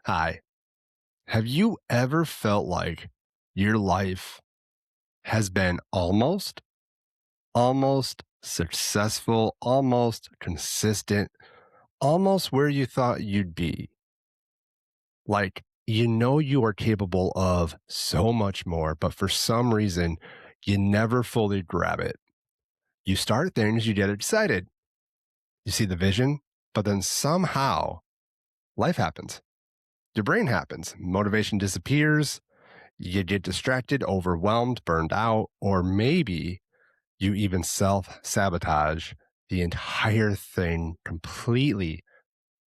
Hi. Have you ever felt like your life has been almost successful, almost consistent, almost where you thought you'd be? Like, you are capable of so much more, but for some reason, you never fully grab it. You start things, you get excited, you see the vision, but then somehow life happens. Your brain happens, motivation disappears, you get distracted, overwhelmed, burned out, or maybe you even self sabotage the entire thing completely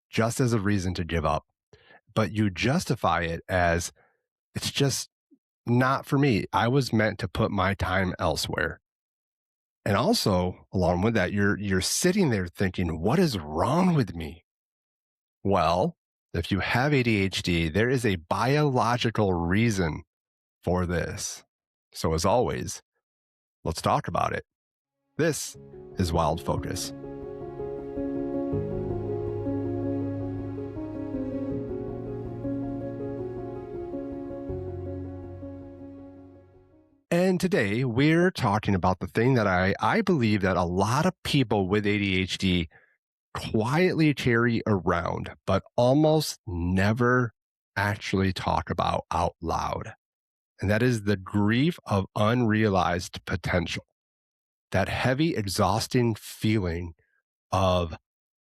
just as a reason to give up. But you justify it as it's just not for me. I was meant to put my time elsewhere. And also, along with that, you're sitting there thinking, what is wrong with me? Well, if you have ADHD, there is a biological reason for this. So as always, let's talk about it. This is Wild Focus. And today we're talking about the thing that I believe that a lot of people with ADHD quietly carry around, but almost never actually talk about out loud. And that is the grief of unrealized potential. That heavy, exhausting feeling of,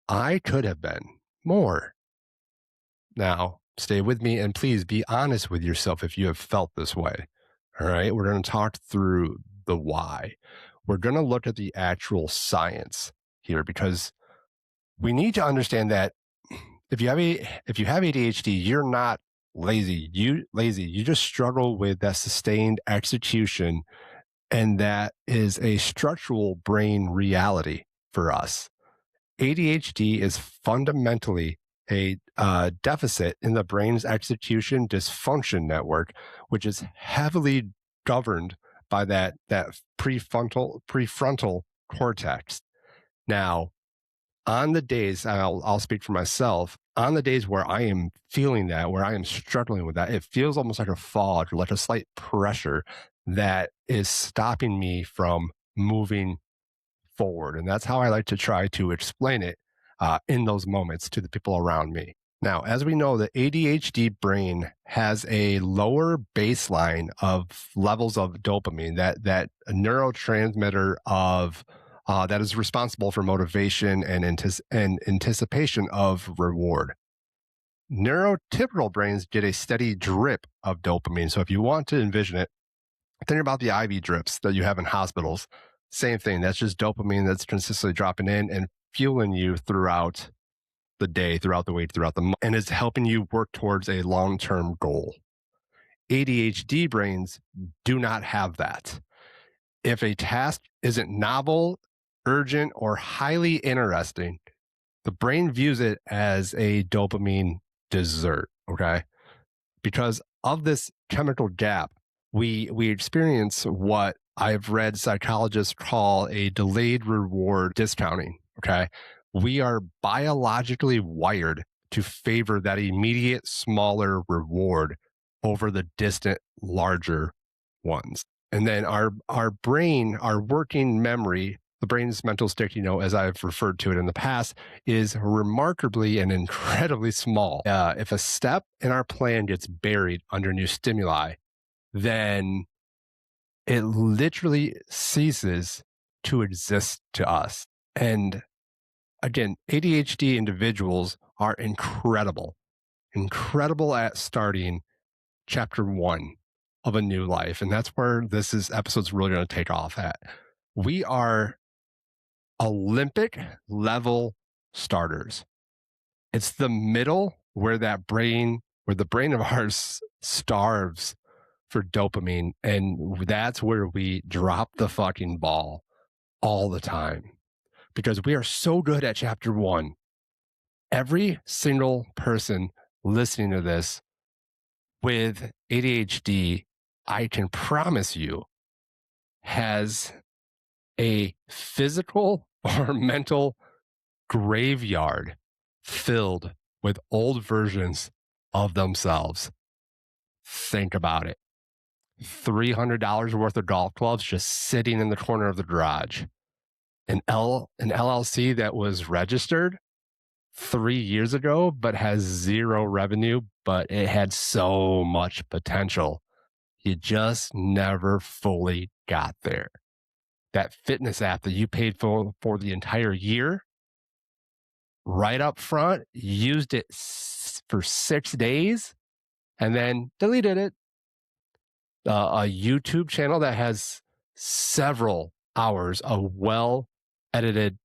I could have been more. Now, stay with me and please be honest with yourself if you have felt this way. All right. We're going to talk through the why. We're going to look at the actual science here because we need to understand that if you have ADHD, you're not lazy. You just struggle with that sustained execution, and that is a structural brain reality for us. ADHD is fundamentally a deficit in the brain's execution dysfunction network, which is heavily governed by that prefrontal cortex. Now, on the days, I'll speak for myself, on the days where I am feeling that, where I am struggling with that, it feels almost like a fog or like a slight pressure that is stopping me from moving forward. And that's how I like to try to explain it in those moments to the people around me. Now, as we know, the ADHD brain has a lower baseline of levels of dopamine, that neurotransmitter of that is responsible for motivation and anticipation of reward. Neurotypical brains get a steady drip of dopamine. So if you want to envision it, think about the IV drips that you have in hospitals. Same thing. That's just dopamine that's consistently dropping in and fueling you throughout the day, throughout the week, throughout the month, and is helping you work towards a long term goal. ADHD brains do not have that. If a task isn't novel, urgent, or highly interesting, the brain views it as a dopamine dessert. Okay. Because of this chemical gap, we experience what I've read psychologists call a delayed reward discounting. Okay. We are biologically wired to favor that immediate, smaller reward over the distant, larger ones. And then our brain, our working memory, the brain's mental sticky note, as I've referred to it in the past, is remarkably and incredibly small. If a step in our plan gets buried under new stimuli, then it literally ceases to exist to us. And again, ADHD individuals are incredible at starting chapter one of a new life. And that's where episode's really going to take off at. We are Olympic level starters. It's the middle where the brain of ours starves for dopamine. And that's where we drop the fucking ball all the time because we are so good at chapter one. Every single person listening to this with ADHD, I can promise you, has a physical or mental graveyard filled with old versions of themselves. Think about it. $300 worth of golf clubs just sitting in the corner of the garage. An LLC that was registered 3 years ago, but has zero revenue, but it had so much potential. You just never fully got there. That fitness app that you paid for the entire year, right up front, used it for 6 days and then deleted it. A YouTube channel that has several hours of well edited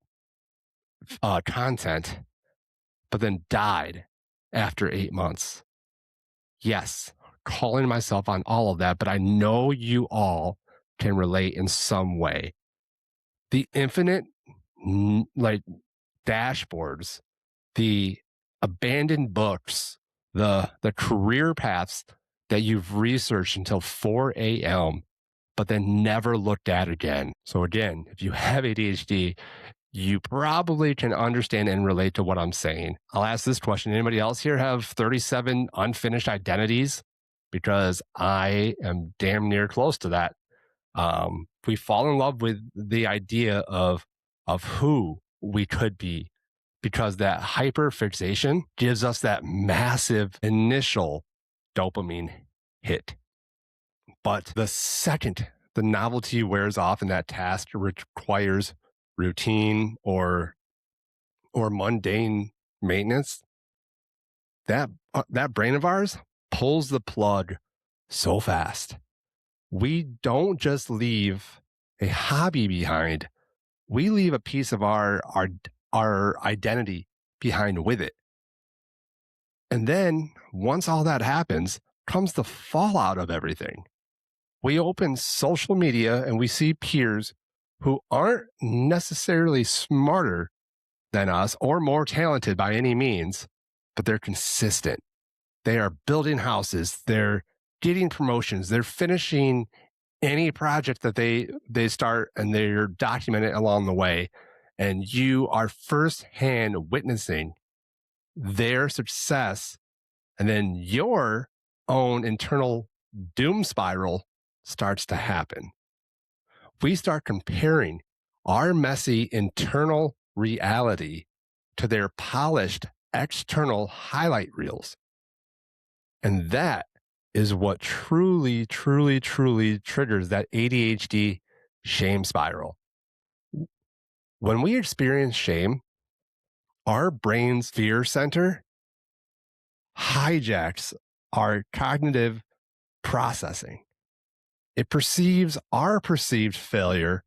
content, but then died after 8 months. Yes, calling myself on all of that, but I know you all can relate in some way. The infinite like dashboards, the abandoned books, the career paths that you've researched until 4 a.m., but then never looked at again. So again, if you have ADHD, you probably can understand and relate to what I'm saying. I'll ask this question. Anybody else here have 37 unfinished identities? Because I am damn near close to that. We fall in love with the idea of who we could be, because that hyperfixation gives us that massive initial dopamine hit. But the second the novelty wears off and that task requires routine or mundane maintenance, that brain of ours pulls the plug so fast. We don't just leave a hobby behind, we leave a piece of our identity behind with it. And then once all that happens, comes the fallout of everything. We open social media and we see peers who aren't necessarily smarter than us or more talented by any means, but they're consistent. They are building houses, they're getting promotions, they're finishing any project that they start, and they're documenting it along the way. And you are firsthand witnessing their success, and then your own internal doom spiral starts to happen. We start comparing our messy internal reality to their polished external highlight reels. And that is what truly, truly, truly triggers that ADHD shame spiral. When we experience shame, our brain's fear center hijacks our cognitive processing. It perceives our perceived failure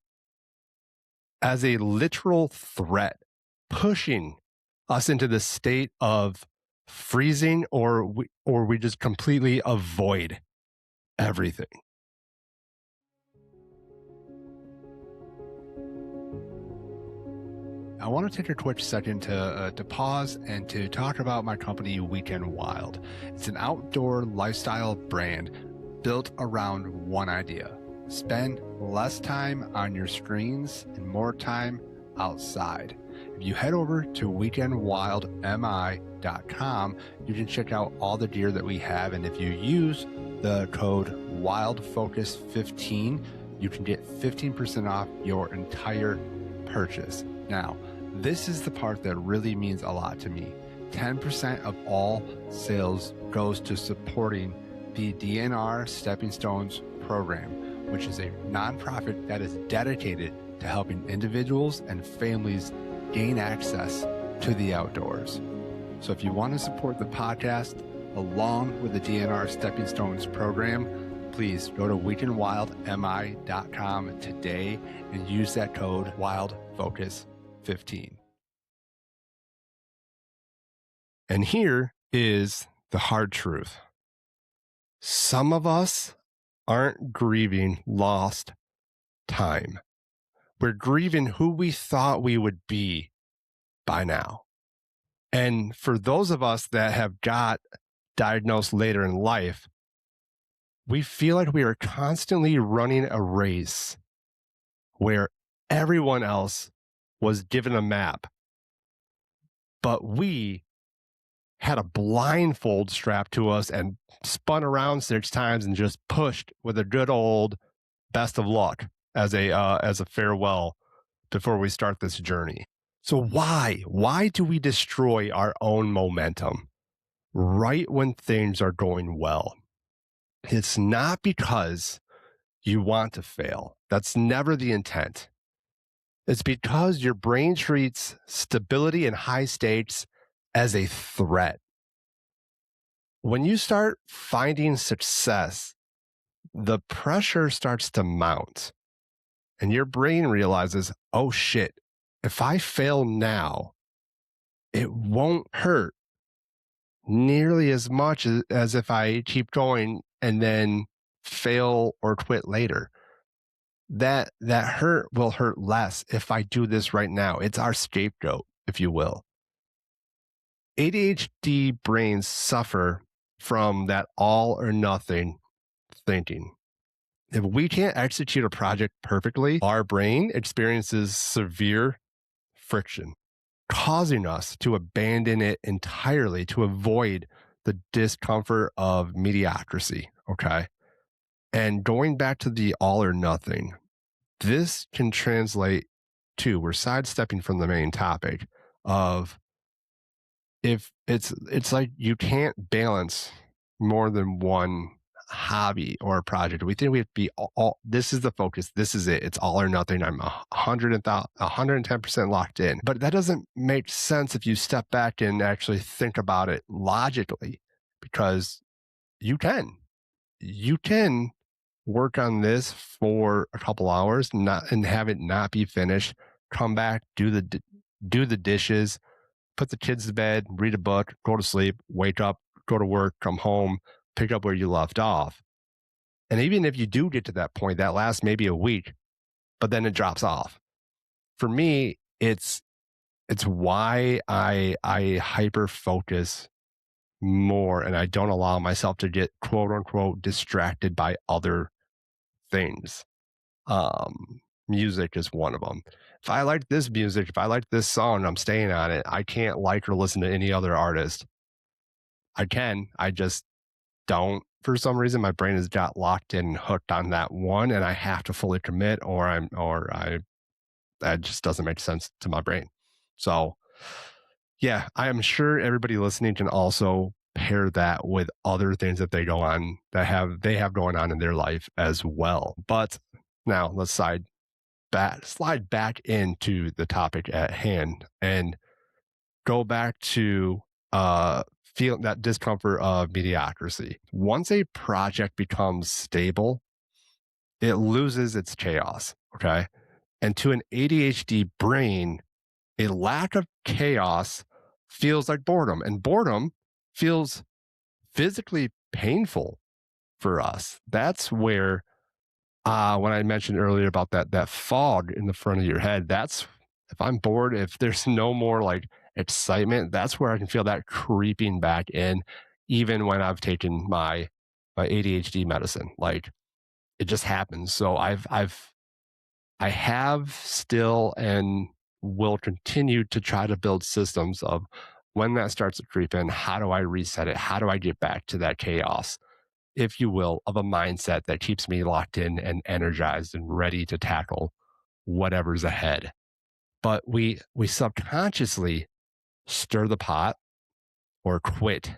as a literal threat, pushing us into the state of freezing, or we just completely avoid everything. I want to take a quick second to pause and to talk about my company, Weekend Wild. It's an outdoor lifestyle brand built around one idea: spend less time on your screens and more time outside. If you head over to weekendwildmi.com, you can check out all the gear that we have. And if you use the code WILDFOCUS15, you can get 15% off your entire purchase. Now, this is the part that really means a lot to me. 10% of all sales goes to supporting the DNR Stepping Stones program, which is a nonprofit that is dedicated to helping individuals and families gain access to the outdoors. So if you want to support the podcast along with the DNR Stepping Stones program, please go to weekendwildmi.com today and use that code WILDFOCUS15. And here is the hard truth. Some of us aren't grieving lost time. We're grieving who we thought we would be by now. And for those of us that have got diagnosed later in life, we feel like we are constantly running a race where everyone else was given a map, but we had a blindfold strapped to us and spun around 6 times and just pushed with a good old best of luck as a farewell before we start this journey. So why do we destroy our own momentum right when things are going well? It's not because you want to fail. That's never the intent. It's because your brain treats stability and high stakes as a threat. When you start finding success, the pressure starts to mount and your brain realizes, oh shit, if I fail now, it won't hurt nearly as much as if I keep going and then fail or quit later. That hurt will hurt less if I do this right now. It's our scapegoat, if you will. ADHD brains suffer from that all or nothing thinking. If we can't execute a project perfectly, our brain experiences severe friction, causing us to abandon it entirely to avoid the discomfort of mediocrity. Okay. And going back to the all or nothing, this can translate to, we're sidestepping from the main topic of, if it's like you can't balance more than one hobby or a project. We think we have to be all this is the focus. This is it. It's all or nothing. I'm 110% locked in. But that doesn't make sense if you step back and actually think about it logically, because you can work on this for a couple hours and have it not be finished, come back, do the dishes, put the kids to bed, read a book, go to sleep, wake up, go to work, come home, pick up where you left off. And even if you do get to that point, that lasts maybe a week, but then it drops off. For me, it's why I hyper focus more and I don't allow myself to get quote unquote distracted by other things. Music is one of them. If I like this music, if I like this song, I'm staying on it. I can't like or listen to any other artist. I just don't. For some reason, my brain has got locked in and hooked on that one, and I have to fully commit, that just doesn't make sense to my brain. So, yeah, I am sure everybody listening can also pair that with other things that they have going on in their life as well. But now let's slide back into the topic at hand and go back to feeling that discomfort of mediocrity. Once a project becomes stable, it loses its chaos. Okay. And to an ADHD brain, a lack of chaos feels like boredom, and boredom feels physically painful for us. That's where, when I mentioned earlier about that fog in the front of your head, that's, if I'm bored, if there's no more like excitement, that's where I can feel that creeping back in, even when I've taken my ADHD medicine. Like, it just happens. So I have still and will continue to try to build systems of when that starts to creep in, how do I reset it? How do I get back to that chaos, if you will, of a mindset that keeps me locked in and energized and ready to tackle whatever's ahead? But we subconsciously stir the pot or quit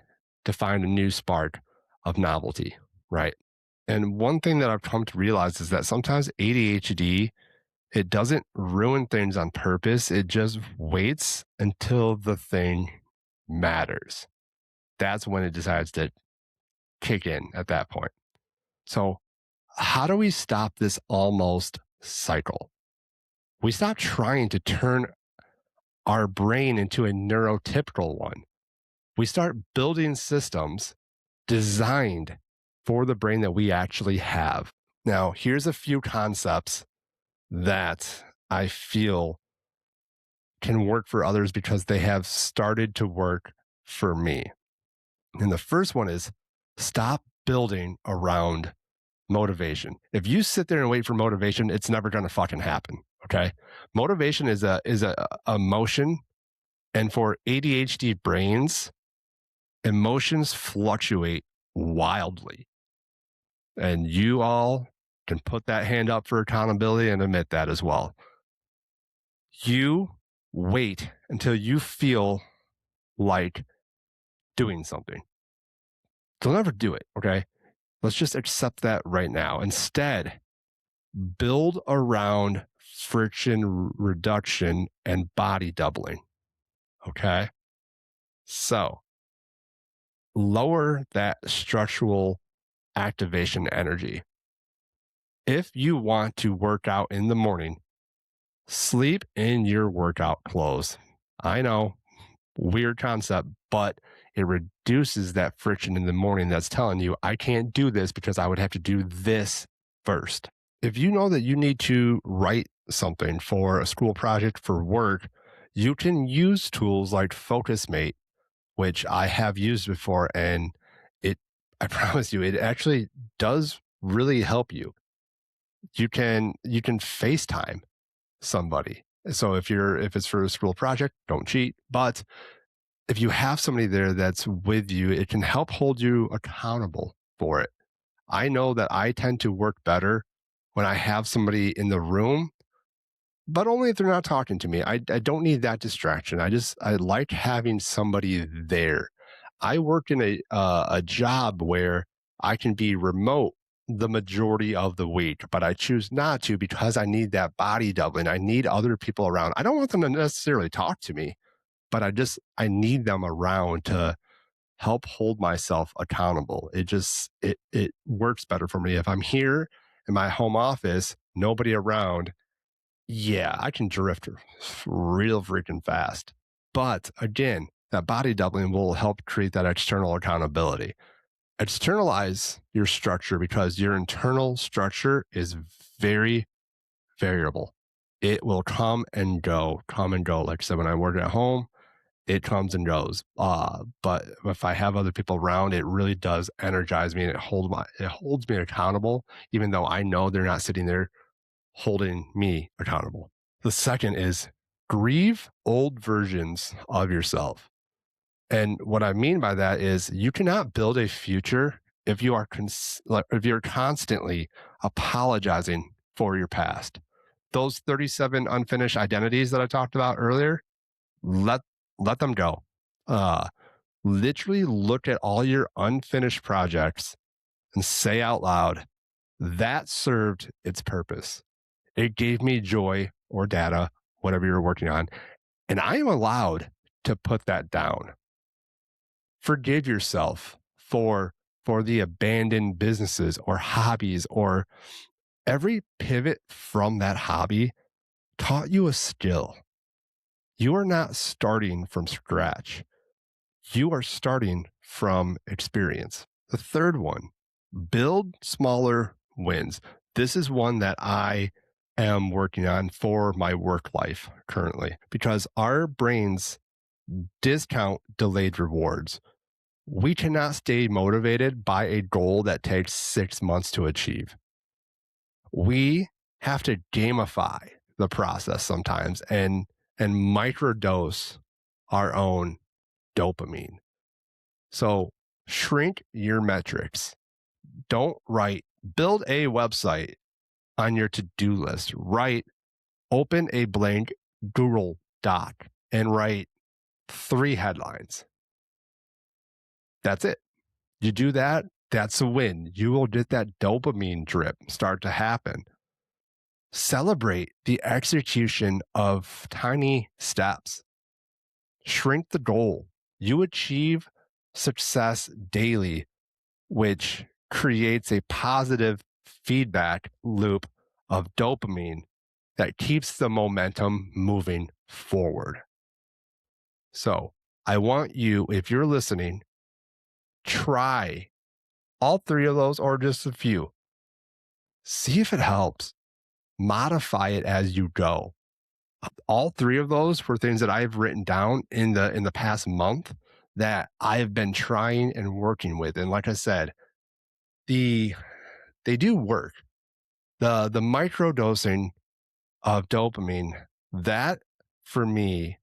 to find a new spark of novelty, right? And one thing that I've come to realize is that sometimes ADHD, it doesn't ruin things on purpose. It just waits until the thing matters. That's when it decides to kick in at that point. So, how do we stop this almost cycle? We stop trying to turn our brain into a neurotypical one. We start building systems designed for the brain that we actually have. Now, here's a few concepts that I feel can work for others because they have started to work for me. And the first one is stop building around motivation. If you sit there and wait for motivation, it's never going to fucking happen. Okay. Motivation is a emotion. And for ADHD brains, Emotions fluctuate wildly. And you all can put that hand up for accountability and admit that as well. You wait until you feel like doing something. Don't ever do it. Okay. Let's just accept that right now. Instead, build around friction reduction and body doubling. Okay. So lower that structural activation energy. If you want to work out in the morning, sleep in your workout clothes. I know, weird concept, but it reduces that friction in the morning that's telling you, I can't do this because I would have to do this first. If you know that you need to write something for a school project for work, you can use tools like FocusMate, which I have used before, and it, I promise you, it actually does really help you. You can FaceTime somebody. So if it's for a school project, don't cheat. But if you have somebody there that's with you, it can help hold you accountable for it. I know that I tend to work better when I have somebody in the room, but only if they're not talking to me. I don't need that distraction. I like having somebody there. I work in a job where I can be remote the majority of the week, but I choose not to because I need that body doubling. I need other people around. I don't want them to necessarily talk to me, but I need them around to help hold myself accountable. It works better for me if I'm here in my home office, nobody around. Yeah, I can drift real freaking fast. But again, that body doubling will help create that external accountability. Externalize your structure because your internal structure is very variable. It will come and go, come and go. Like I said, when I work at home, it comes and goes. But if I have other people around, it really does energize me and it holds me accountable, even though I know they're not sitting there holding me accountable. The second is grieve old versions of yourself. And what I mean by that is you cannot build a future if if you're constantly apologizing for your past. Those 37 unfinished identities that I talked about earlier, let let them go. Uh, Literally look at all your unfinished projects and say out loud, that served its purpose. It gave me joy or data, whatever you're working on. And I am allowed to put that down. Forgive yourself for the abandoned businesses or hobbies, or every pivot from that hobby taught you a skill. You are not starting from scratch. You are starting from experience. The third one, build smaller wins. This is one that I am working on for my work life currently because our brains discount delayed rewards. We cannot stay motivated by a goal that takes 6 months to achieve. We have to gamify the process sometimes and microdose our own dopamine. So shrink your metrics. Don't write, build a website on your to-do list. Open a blank Google Doc and write 3 headlines. That's it. You do that, that's a win. You will get that dopamine drip start to happen. Celebrate the execution of tiny steps. Shrink the goal. You achieve success daily, which creates a positive feedback loop of dopamine that keeps the momentum moving forward. So I want you, if you're listening, try all 3 of those or just a few. See if it helps. Modify it as you go. All 3 of those were things that I've written down in the past month that I've been trying and working with. And like I said, they do work. The microdosing of dopamine, that for me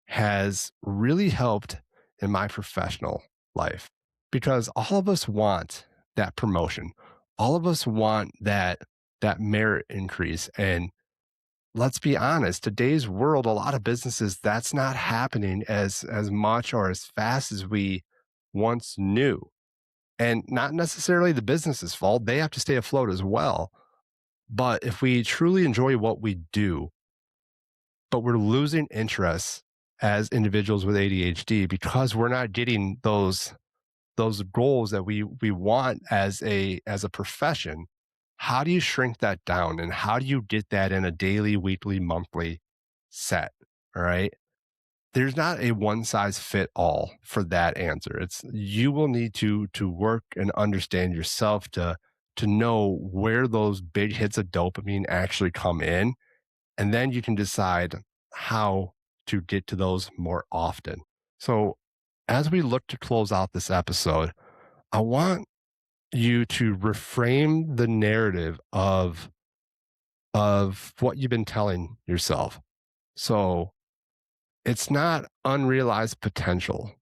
has really helped in my professional life because all of us want that promotion. All of us want that merit increase. And let's be honest, today's world, a lot of businesses, that's not happening as much or as fast as we once knew. And not necessarily the business's fault. They have to stay afloat as well. But if we truly enjoy what we do, but we're losing interest as individuals with ADHD because we're not getting those goals that we want as a profession, how do you shrink that down and how do you get that in a daily, weekly, monthly set? All right. There's not a one size fit all for that answer. It's you will need to work and understand yourself to know where those big hits of dopamine actually come in, and then you can decide how to get to those more often. So, as we look to close out this episode, I want you to reframe the narrative of what you've been telling yourself. So, it's not unrealized potential.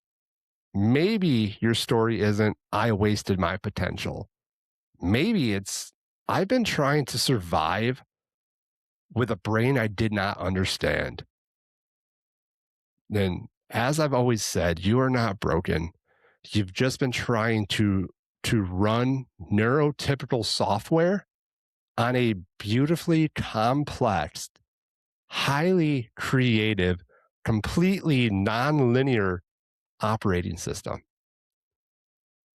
Maybe your story isn't I wasted my potential. Maybe it's I've been trying to survive with a brain I did not understand. Then, as I've always said, you are not broken. You've just been trying to run neurotypical software on a beautifully complex, highly creative, completely nonlinear operating system.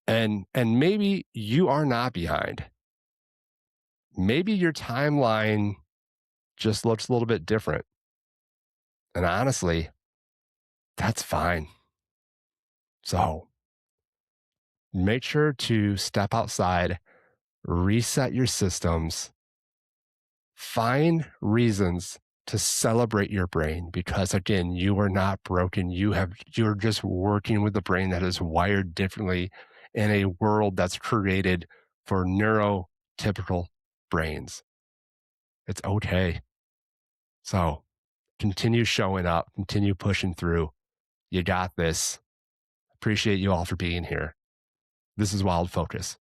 And maybe you are not behind. Maybe your timeline just looks a little bit different. And honestly, that's fine. So make sure to step outside, reset your systems, find reasons to celebrate your brain because again, you are not broken. You're just working with a brain that is wired differently in a world that's created for neurotypical brains. It's okay. So continue showing up, continue pushing through. You got this. Appreciate you all for being here. This is Wild Focus.